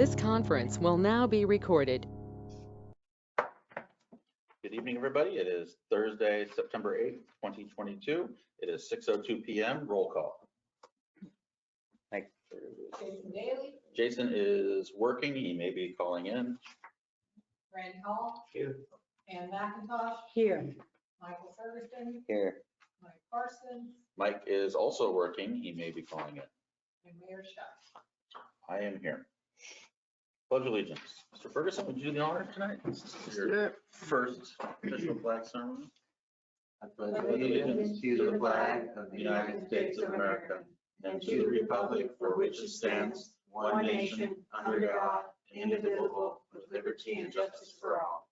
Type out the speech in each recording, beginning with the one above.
This conference will now be recorded. Good evening, everybody. It is Thursday, September 8th, 2022. It is 6:02 p.m. Roll call. Jason Daly. Jason is working. He may be calling in. Randy Hall. Here. Ann McIntosh. Here. Michael Ferguson. Here. Mike Parsons. Mike is also working. He may be calling in. And Mayor Shuck. I am here. Pledge allegiance. Mr. Ferguson, would you do the honor tonight? This is your first official flag ceremony. I pledge allegiance to the flag of the United States of America and to the republic for which it stands, one nation, under God, indivisible, with liberty and justice for all.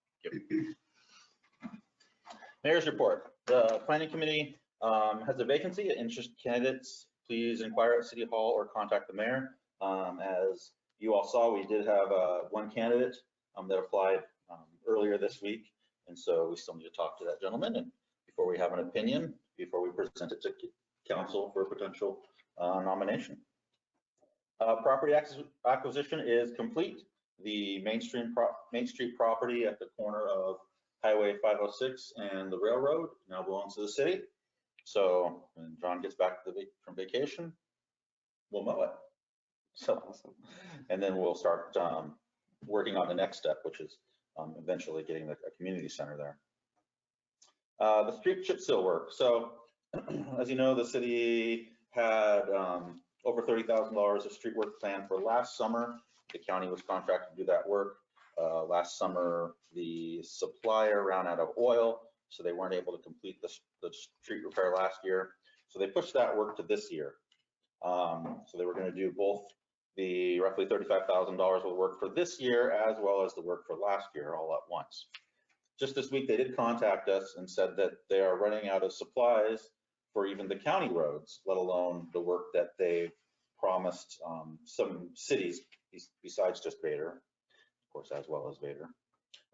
Mayor's report. The planning committee has a vacancy. Interested candidates, please inquire at City Hall or contact the mayor. As you all saw, we did have one candidate that applied earlier this week, and so we still need to talk to that gentleman and before we have an opinion, before we present it to council for a potential nomination. Property acquisition is complete. The Main Street property at the corner of Highway 506 and the railroad now belongs to the city. So when John gets back from vacation, we'll mow it. So awesome. And then we'll start working on the next step, which is eventually getting a community center there. The street chip seal work. So as you know, the city had over $30,000 of street work planned for last summer. The county was contracted to do that work. Last summer, the supplier ran out of oil, so they weren't able to complete the street repair last year. So they pushed that work to this year. So they were going to do both the roughly $35,000 of work for this year as well as the work for last year all at once. Just this week, they did contact us and said that they are running out of supplies for even the county roads, let alone the work that they promised some cities besides just Vader, of course, as well as Vader.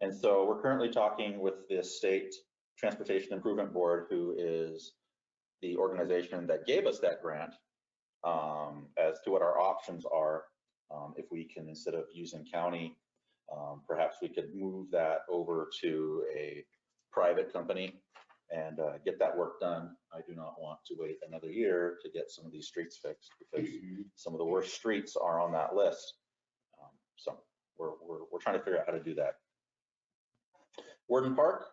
And so we're currently talking with the State Transportation Improvement Board, who is the organization that gave us that grant, as to what our options are. If we can, instead of using county, perhaps we could move that over to a private company and get that work done. I do not want to wait another year to get some of these streets fixed because some of the worst streets are on that list. So we're trying to figure out how to do that. Warden Park,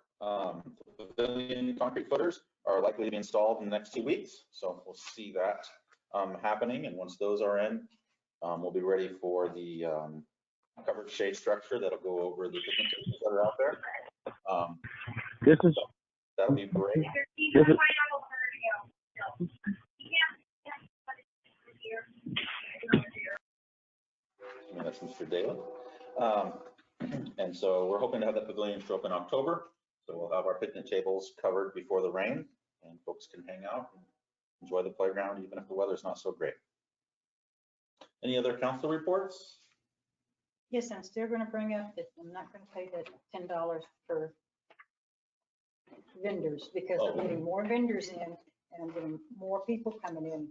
pavilion concrete footers are likely to be installed in the next 2 weeks. So we'll see that happening. And once those are in, we'll be ready for the covered shade structure that'll go over the picnic tables that are out there. That'll be great. That's Mr. Daly. And so we're hoping to have that pavilion show up in October. So we'll have our picnic tables covered before the rain and folks can hang out and enjoy the playground even if the weather's not so great. Any other council reports? Yes, I'm still going to bring up that I'm not going to pay the $10 for vendors because I'm getting more vendors in and I'm getting more people coming in.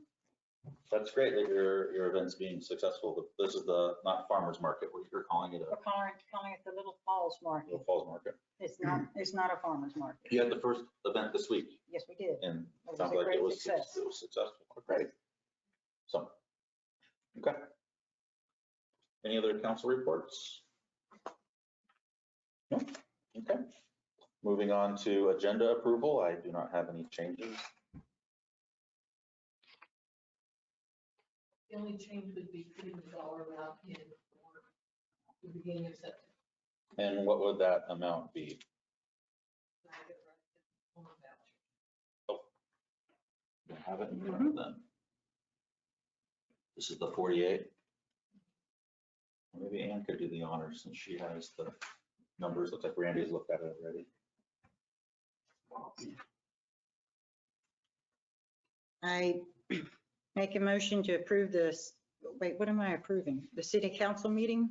That's great that your event's being successful. This is the not farmers market, what you're calling it. We're calling it the Little Falls Market. Little Falls Market. It's not a farmer's market. You had the first event this week. Yes, we did. And It sounds was a like great it was success. successful. Great. So, okay. Any other council reports? No? Okay. Moving on to agenda approval. I do not have any changes. The only change would be putting the dollar amount in for the beginning of September. And what would that amount be? Oh, you have it in front of them. This is the 48. Maybe Ann could do the honors since she has the numbers. Looks like Randy's looked at it already. I make a motion to approve this. Wait, what am I approving? The city council meeting?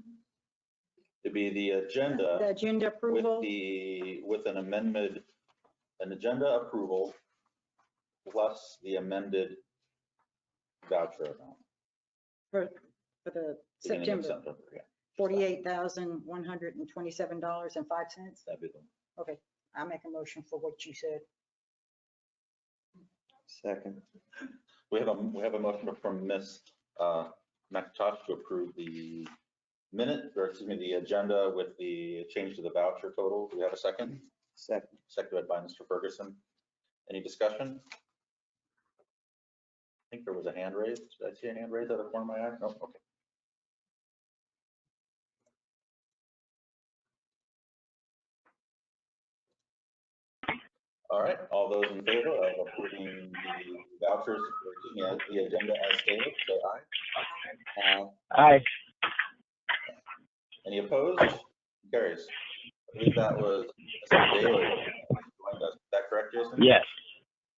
To be the agenda. The agenda approval? With an amendment, an agenda approval plus the amended voucher amount. For the Beginning of September. Yeah. $48,127.05. That'd be the, Okay, I make a motion for what you said. Second. we have a motion from Ms. McIntosh to approve the the agenda with the change to the voucher total. Do we have a second? Second. Seconded by Mr. Ferguson. Any discussion? I think there was a hand raised. Did I see a hand raised out of the corner of my eye? No, okay. All right, all those in favor of approving the vouchers, or excuse me, the agenda as stated, say aye. Aye. Any opposed? Carries. I believe that was Mr. Daly. Is that correct, Jason? Yes.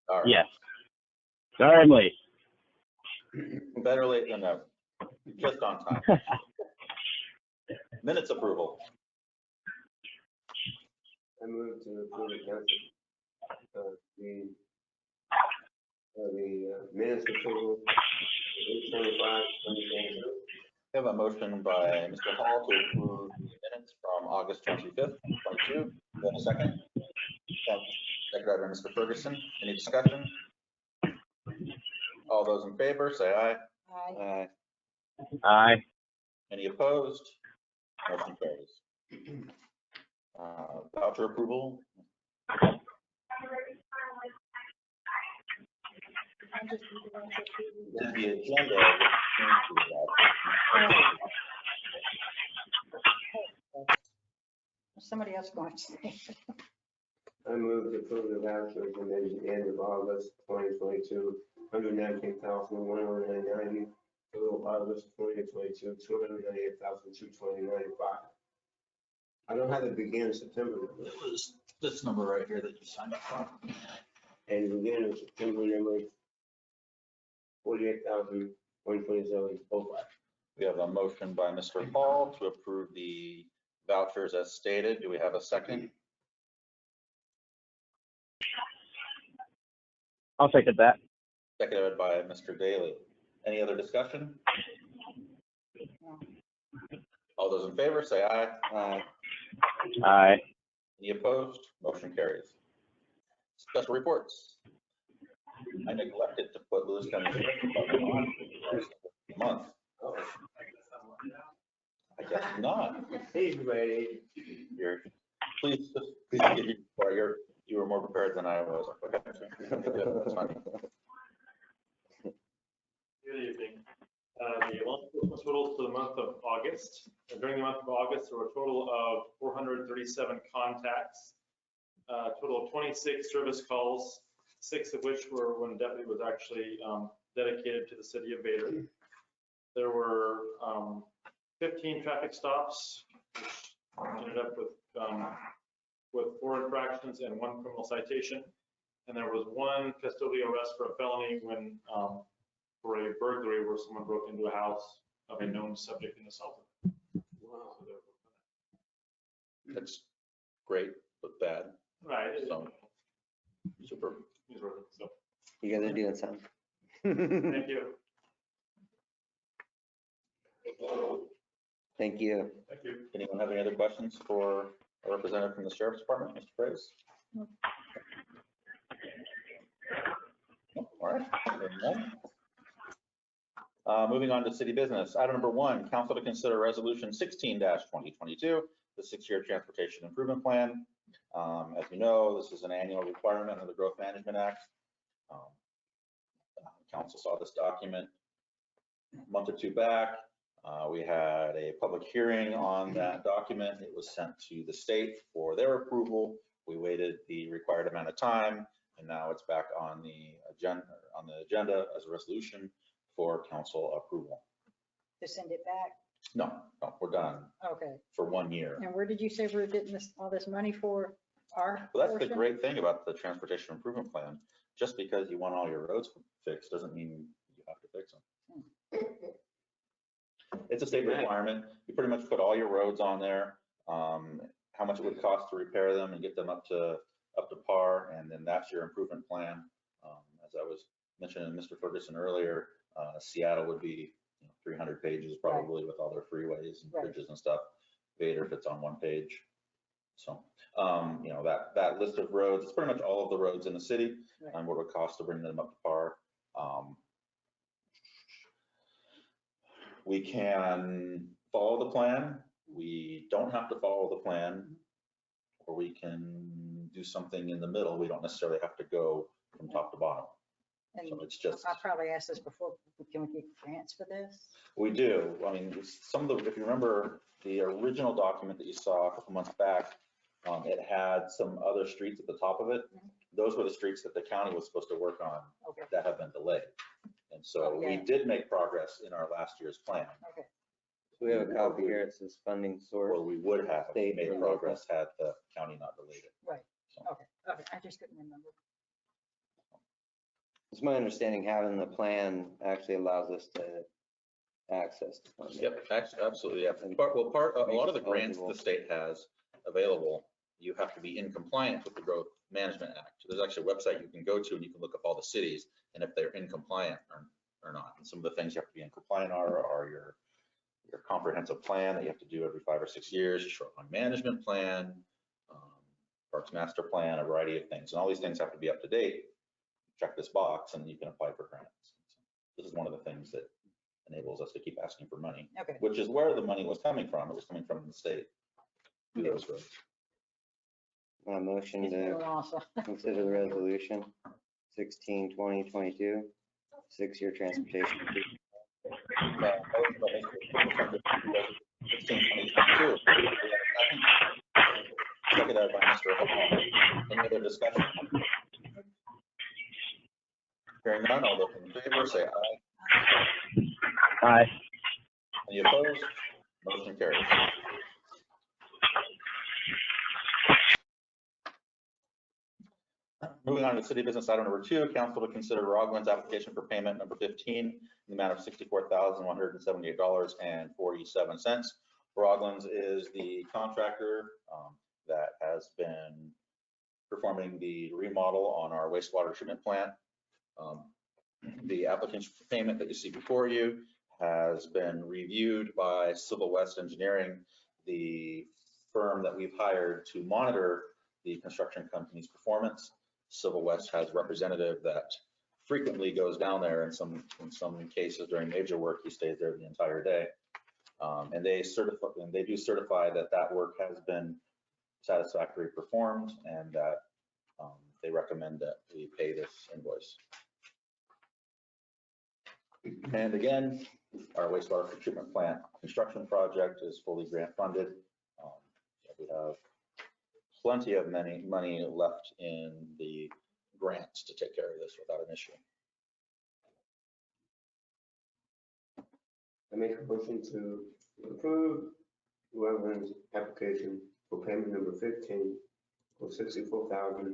All right. Yes. Sorry I'm late. Better late than never. Just on time. Minutes approval. I move to approve the council, the minutes approval, 8/25/2022. We have a motion by Mr. Hall to approve the minutes from August 25th, 22. Do we have a second? Seconded by Mr. Ferguson. Any discussion? All those in favor, say aye. Aye. Aye. Any opposed? Motion carries. Voucher approval. Did the agenda with change to the voucher? Somebody else going to say. I move to approve the vouchers and then the end of August 2022, 119,190. Total August 2022, 298,229.5. I don't have the beginning of September. It was this number right here that you signed up for. And the beginning of September number 48,127.05. We have a motion by Mr. Hall to approve the vouchers as stated. Do we have a second? I'll second that. Seconded by Mr. Daly. Any other discussion? All those in favor, say aye. Aye. Aye. Any opposed? Motion carries. Special reports. I neglected to put Lewis County Sheriff's Department on for the month. I guess not. Hey, everybody. Please forgive me for you were more prepared than I was. Okay. That's fine. Good evening. The law enforcement totals for the month of August. During the month of August, there were a total of 437 contacts, a total of 26 service calls, 6 of which were when a deputy was actually dedicated to the city of Vader. There were 15 traffic stops, which ended up with 4 infractions and 1 criminal citation. And there was 1 custodial arrest for a felony when for a burglary where someone broke into a house of a known subject and assaulted. Wow. So That's great, but bad. right. So, super. So, You guys are doing something. thank you. Thank you. Thank you. Anyone have any other questions for a representative from the Sheriff's Department, Mr. Price? No. All right. Moving on to city business. Item number 1, council to consider resolution 16-2022, the 6-year transportation improvement plan. As you know, this is an annual requirement of the Growth Management Act. Council saw this document a month or 2 back. We had a public hearing on that document. It was sent to the state for their approval. We waited the required amount of time, and now it's back on the agenda as a resolution for council approval. To send it back? No, we're done Okay. for 1 year. And where did you say we're getting all this money for our Well, that's the portion? great thing about the transportation improvement plan. Just because you want all your roads fixed doesn't mean you have to fix them. It's a state requirement. You pretty much put all your roads on there, how much it would cost to repair them and get them up to par, and then that's your improvement plan. As I was mentioning to Mr. Ferguson earlier, Seattle would be 300 pages probably with all their freeways and Right. bridges and stuff. Vader fits on one page. So, you know, that list of roads, it's pretty much all of the roads in the city Right. and what it would cost to bring them up to par. We can follow the plan. We don't have to follow the plan, or we can do something in the middle. We don't necessarily have to go from top to bottom. And So it's just, I probably asked this before, can we get grants for this? we do. I mean, some of the, if you remember the original document that you saw a couple months back, it had some other streets at the top of it. Those were the streets that the county was supposed to work on Okay, that have been delayed. And so Oh, we yeah. did make progress in our last year's plan, okay. So we have a copy here. It says funding source. or we would have State made or local. progress had the county not delayed it. Right, So- okay, I just couldn't remember. It's my understanding having the plan actually allows us to access the funding. Yep, absolutely, yeah. And A lot of the makes us grants eligible. the state has available, you have to be in compliance with the Growth Management Act. There's actually a website you can go to and you can look up all the cities and if they're in compliant or not. And some of the things you have to be in compliant are your comprehensive plan that you have to do every 5 or 6 years, your shoreline management plan, Parks Master Plan, a variety of things. And all these things have to be up to date. Check this box and you can apply for grants. This is one of the things that enables us to keep asking for money, Okay, which is where the money was coming from. It was coming from the state. To those roads. A motion it's been to a while, so. consider the resolution 16/2022, 6-year transportation. Motion by Mr. 16/2022. Seconded by Mr. Hall. Any other discussion? Hearing none, all those in favor say aye. Aye. Any opposed? Motion carries. Moving on to city business item number 2, council to consider Rockland's application for payment number 15 in the amount of $64,178.47. Rockland's is the contractor that has been performing the remodel on our wastewater treatment plant. The application for payment that you see before you has been reviewed by Civil West Engineering, the firm that we've hired to monitor the construction company's performance. Civil West has a representative that frequently goes down there in some cases during major work, he stays there the entire day. And they do certify that that work has been satisfactorily performed and that they recommend that we pay this invoice. And again, our wastewater treatment plant construction project is fully grant funded. We have plenty of money left in the grants to take care of this without an issue. I make a motion to approve Rockland's application for payment number 15 for $64,000.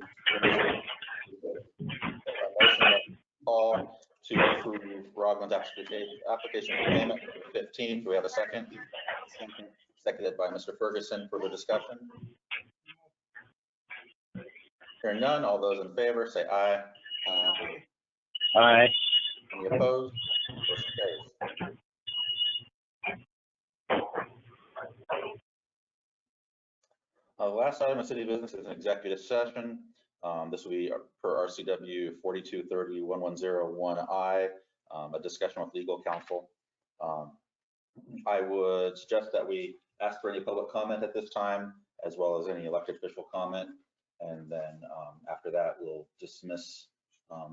Paul to approve Rockland's application for payment number 15. Do we have a second? Seconded by Mr. Ferguson. Further discussion? Hearing none, all those in favor say aye. Aye. Any opposed? Motion carries. The last item of city business is an executive session. This will be per RCW 4230-1101I, a discussion with legal counsel. I would suggest that we ask for any public comment at this time, as well as any elected official comment. And then after that, we'll dismiss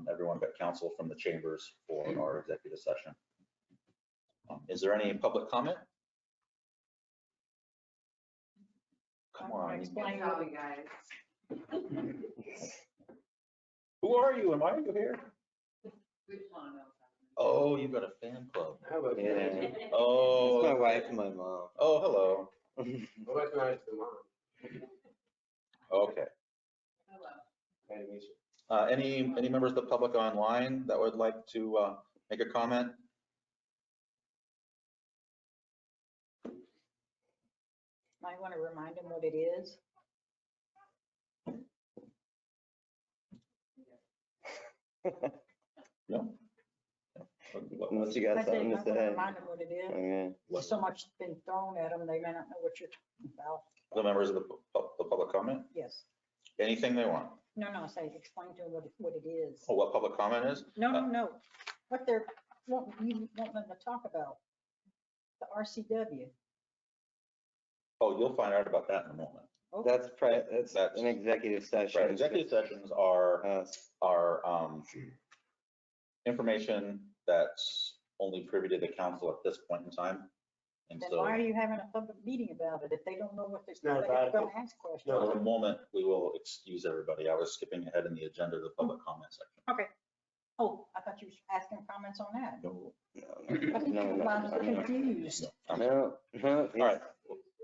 everyone but counsel from the chambers for our executive session. Is there any public comment? Come on. Explain How what you guys. Who are you and why are you here? We just want to know. Oh, you got a fan club. How about Yeah. that? Oh. It's my wife and my mom. Oh, hello. Oh, that's nice to mom. Okay. Hello. Nice to meet you. Any members of the public online that would like to make a comment? Might want to remind them what it is. No? Unless you got I said, something to I'm gonna say. remind them what it is. Okay. There's so much been thrown at them, they may not know what you're talking about. The members of the public comment, Yes. anything they want. No, say, explain to them what it is. Oh, what public comment is? No. What they're, you want them to talk about. The RCW. Oh, you'll find out about that in a moment. Oh, That's an executive session. Right, executive sessions are Us. information that's only privy to the council at this point in time. And Then so why are you having a public meeting about it if they don't know what they're, not they're about gonna it. ask questions? No. for the moment, we will excuse everybody. I was skipping ahead in the agenda to the public comment section. Okay. Oh, I thought you were asking comments on that. No. I'm so confused. No. All right.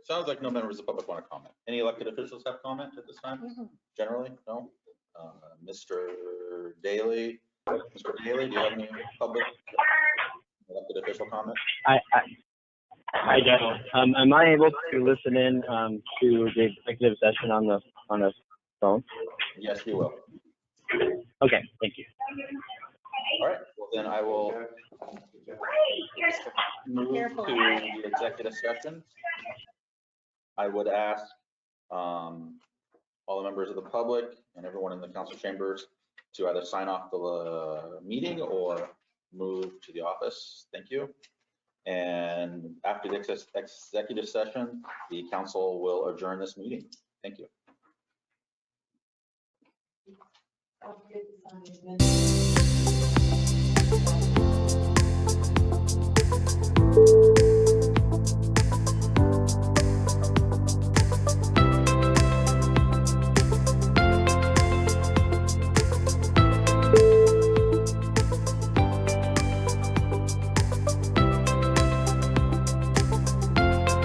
Sounds like no members of the public want to comment. Any elected officials have comment at this time? Mhm. Generally, no? Mr. Daly, do you have any public elected official comment? I don't. Am I able to listen in to the executive session on the phone? Yes, you will. Okay, thank you. All right, well then I will move Careful. to the executive session. I would ask all the members of the public and everyone in the council chambers to either sign off the meeting or move to the office. Thank you. And after the executive session, the council will adjourn this meeting. Thank you. I'll get the sign in.